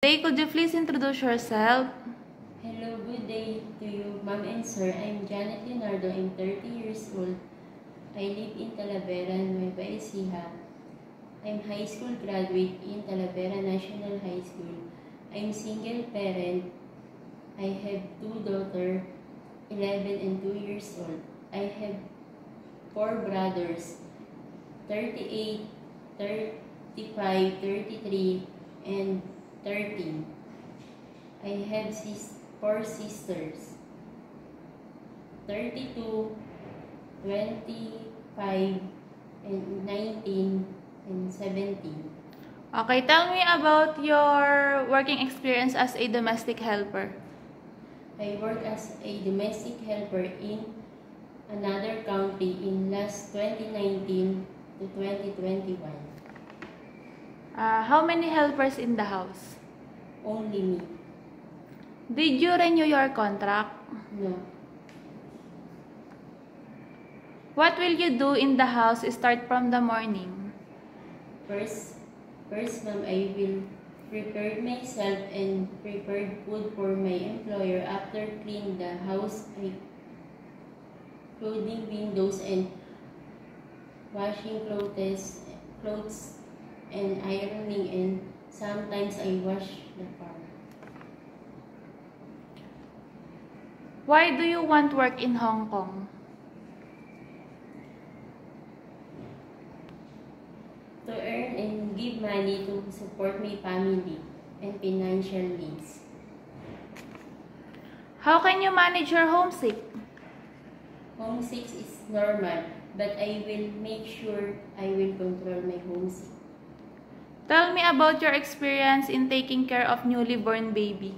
Hey, could you please introduce yourself? Hello, good day to you, ma'am and sir. I'm Janet Leonardo. I'm 30 years old. I live in Talavera, Nueva Ecija. I'm high school graduate in Talavera National High School. I'm single parent. I have two daughters, 11 and 2 years old. I have four brothers, 38, 35, 33, and 13. I have four sisters, 32, 25, and 19, and 17. Okay, tell me about your working experience as a domestic helper. I work as a domestic helper in another country in last 2019 to 2021. How many helpers in the house? Only me. Did you renew your contract? No. What will you do in the house start from the morning? First, ma'am, I will prepare myself and prepare food for my employer. After clean the house, I clothing windows and washing clothes and ironing, and sometimes I wash the car. Why do you want work in Hong Kong? To earn and give money to support my family and financial needs. How can you manage your homesick? Homesick is normal, but I will make sure I will control my homesick. Tell me about your experience in taking care of newly born baby.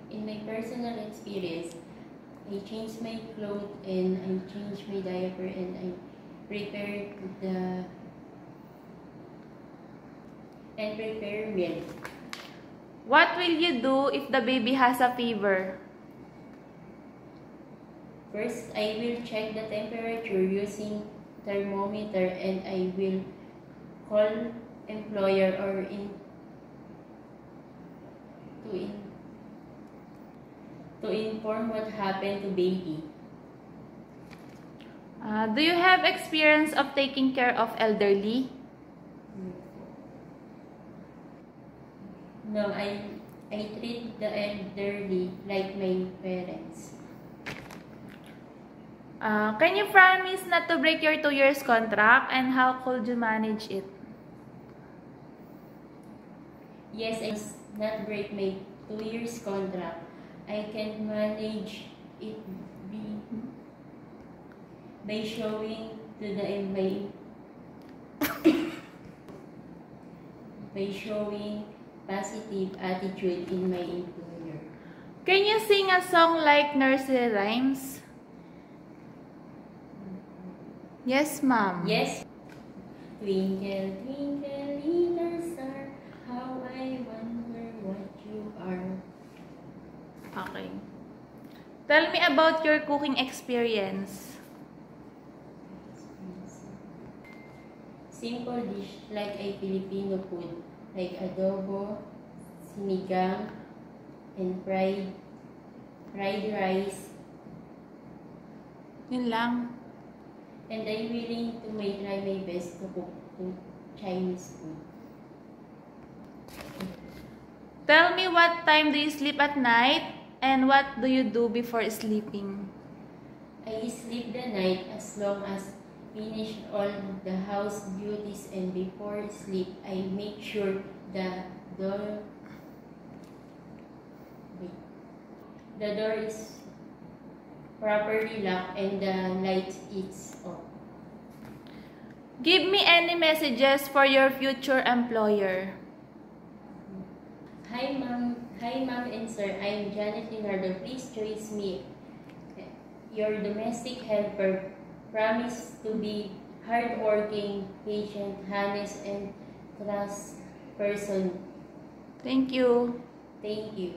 In my personal experience, I changed my clothes and I changed my diaper and I prepare milk. What will you do if the baby has a fever? First, I will check the temperature using thermometer, and I will call employer or to inform what happened to baby. Do you have experience of taking care of elderly? No, I treat the elderly like my parents. Can you promise not to break your 2 years contract, and how could you manage it? Yes, I must not break my 2 years contract. I can manage it by showing to by showing positive attitude in my employer. Can you sing a song like nursery rhymes? Yes, ma'am. Yes. Twinkle, twinkle, little star, how I wonder what you are. Okay. Tell me about your cooking experience. Simple dish like a Filipino food, like adobo, sinigang, and fried rice. Yun lang. And I'm willing to try my best to cook Chinese food. Tell me, what time do you sleep at night, and what do you do before sleeping? I sleep the night as long as finish all the house duties, and before sleep I make sure the door is properly locked and the light is off. Give me any messages for your future employer. Hi ma'am and sir, I'm Janet Leonardo. Please choose me. Your domestic helper. Promise to be hardworking, patient, honest, and trust person. Thank you. Thank you.